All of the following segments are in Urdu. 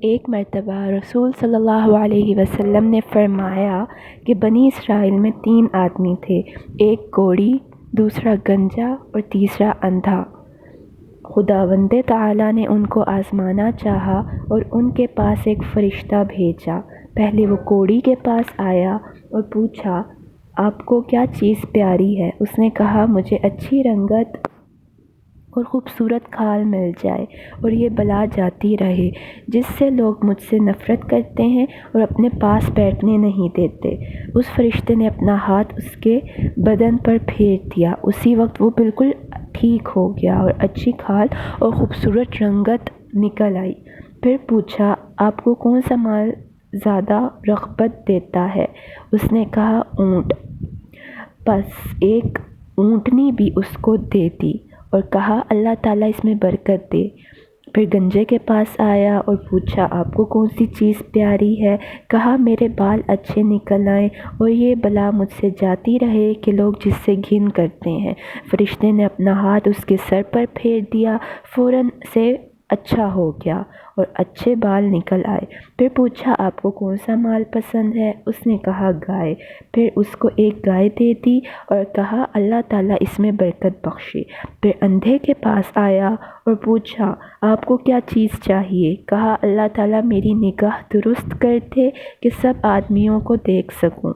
ایک مرتبہ رسول صلی اللہ علیہ وسلم نے فرمایا کہ بنی اسرائیل میں 3 آدمی تھے، ایک کوڑی، دوسرا گنجا اور تیسرا اندھا۔ خداوند تعالیٰ نے ان کو آزمانا چاہا اور ان کے پاس ایک فرشتہ بھیجا۔ پہلے وہ کوڑی کے پاس آیا اور پوچھا، آپ کو کیا چیز پیاری ہے؟ اس نے کہا، مجھے اچھی رنگت اور خوبصورت کھال مل جائے اور یہ بلا جاتی رہے جس سے لوگ مجھ سے نفرت کرتے ہیں اور اپنے پاس بیٹھنے نہیں دیتے۔ اس فرشتے نے اپنا ہاتھ اس کے بدن پر پھیر دیا، اسی وقت وہ بالکل ٹھیک ہو گیا اور اچھی کھال اور خوبصورت رنگت نکل آئی۔ پھر پوچھا، آپ کو کون سا مال زیادہ رغبت دیتا ہے؟ اس نے کہا، اونٹ۔ پس ایک اونٹنی بھی اس کو دے دی اور کہا، اللہ تعالیٰ اس میں برکت دے۔ پھر گنجے کے پاس آیا اور پوچھا، آپ کو کون سی چیز پیاری ہے؟ کہا، میرے بال اچھے نکل آئیں اور یہ بلا مجھ سے جاتی رہے کہ لوگ جس سے گھن کرتے ہیں۔ فرشتے نے اپنا ہاتھ اس کے سر پر پھیر دیا، فوراً سے اچھا ہو گیا اور اچھے بال نکل آئے۔ پھر پوچھا، آپ کو کون سا مال پسند ہے؟ اس نے کہا، گائے۔ پھر اس کو ایک گائے دے دی اور کہا، اللہ تعالیٰ اس میں برکت بخشے۔ پھر اندھے کے پاس آیا اور پوچھا، آپ کو کیا چیز چاہیے؟ کہا، اللہ تعالیٰ میری نگاہ درست کر دے کہ سب آدمیوں کو دیکھ سکوں۔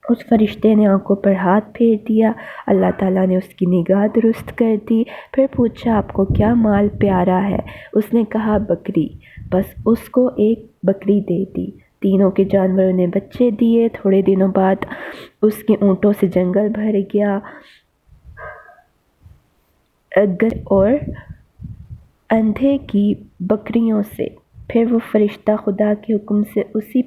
اس فرشتے نے آنکھوں پر ہاتھ پھیر دیا، اللہ تعالیٰ نے اس کی نگاہ درست کر دی۔ پھر پوچھا، آپ کو کیا مال پیارا ہے؟ اس نے کہا، بکری۔ بس اس کو ایک بکری دے دی۔ تینوں کے جانوروں نے بچے دیے۔ تھوڑے دنوں بعد اس کے اونٹوں سے جنگل بھر گیا اور اندھے کی بکریوں سے۔ پھر وہ فرشتہ خدا کے حکم سے اسی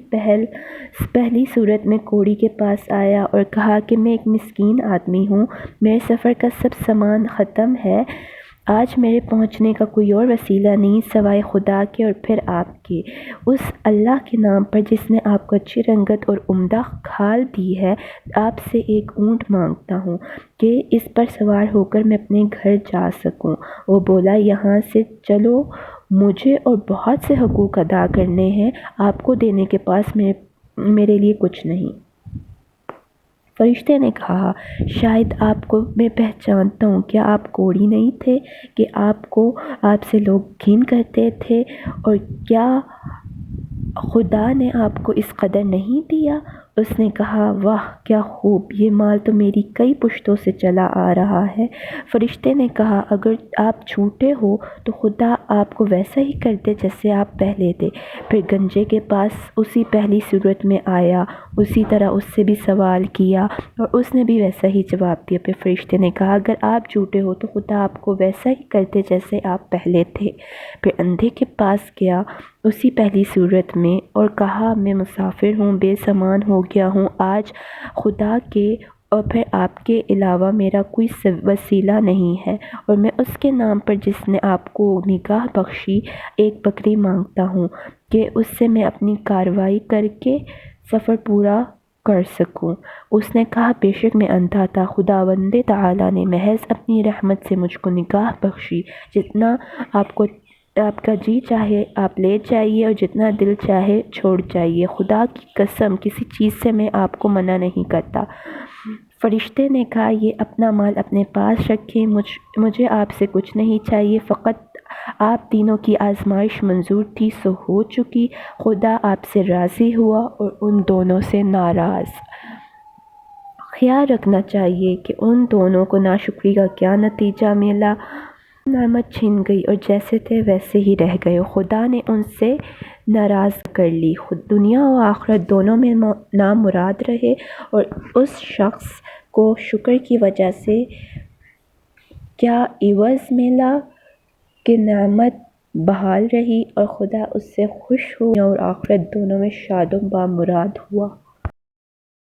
پہلی صورت میں کوڑی کے پاس آیا اور کہا کہ میں ایک مسکین آدمی ہوں، میرے سفر کا سب سامان ختم ہے، آج میرے پہنچنے کا کوئی اور وسیلہ نہیں سوائے خدا کے اور پھر آپ کے۔ اس اللہ کے نام پر جس نے آپ کو اچھی رنگت اور عمدہ کھال دی ہے، آپ سے ایک اونٹ مانگتا ہوں کہ اس پر سوار ہو کر میں اپنے گھر جا سکوں۔ وہ بولا، یہاں سے چلو، مجھے اور بہت سے حقوق ادا کرنے ہیں، آپ کو دینے کے پاس میرے لیے کچھ نہیں۔ فرشتے نے کہا، شاید آپ کو میں پہچانتا ہوں، کیا آپ کوڑی نہیں تھے کہ آپ سے لوگ گھن کرتے تھے؟ اور کیا خدا نے آپ کو اس قدر نہیں دیا؟ اس نے کہا، واہ کیا خوب، یہ مال تو میری کئی پشتوں سے چلا آ رہا ہے۔ فرشتے نے کہا، اگر آپ جھوٹے ہو تو خدا آپ کو ویسا ہی کر دے جیسے آپ پہلے تھے۔ پھر گنجے کے پاس اسی پہلی صورت میں آیا، اسی طرح اس سے بھی سوال کیا اور اس نے بھی ویسا ہی جواب دیا۔ پھر فرشتے نے کہا، اگر آپ جھوٹے ہو تو خدا آپ کو ویسا ہی کر دے جیسے آپ پہلے تھے۔ پھر اندھے کے پاس گیا اسی پہلی صورت میں اور کہا، میں مسافر ہوں، بے سامان ہو گیا ہوں، آج خدا کے اور پھر آپ کے علاوہ میرا کوئی وسیلہ نہیں ہے، اور میں اس کے نام پر جس نے آپ کو نگاہ بخشی ایک بکری مانگتا ہوں کہ اس سے میں اپنی کارروائی کر کے سفر پورا کر سکوں۔ اس نے کہا، بے شک میں اندھا تھا، خداوند تعالیٰ نے محض اپنی رحمت سے مجھ کو نگاہ بخشی، جتنا آپ کا جی چاہے آپ لے جائیے اور جتنا دل چاہے چھوڑ جائیے، خدا کی قسم کسی چیز سے میں آپ کو منع نہیں کرتا۔ فرشتے نے کہا، یہ اپنا مال اپنے پاس رکھیں، مجھے آپ سے کچھ نہیں چاہیے، فقط آپ تینوں کی آزمائش منظور تھی سو ہو چکی، خدا آپ سے راضی ہوا اور ان دونوں سے ناراض۔ خیال رکھنا چاہیے کہ ان دونوں کو ناشکری کا کیا نتیجہ ملا۔ نعمت چھن گئی اور جیسے تھے ویسے ہی رہ گئے، خدا نے ان سے ناراض کر لی، دنیا و آخرت دونوں میں نامراد رہے، اور اس شخص کو شکر کی وجہ سے کیا عوض ملا کہ نعمت بحال رہی اور خدا اس سے خوش ہوا، اور آخرت دونوں میں شاد و بامراد ہوا۔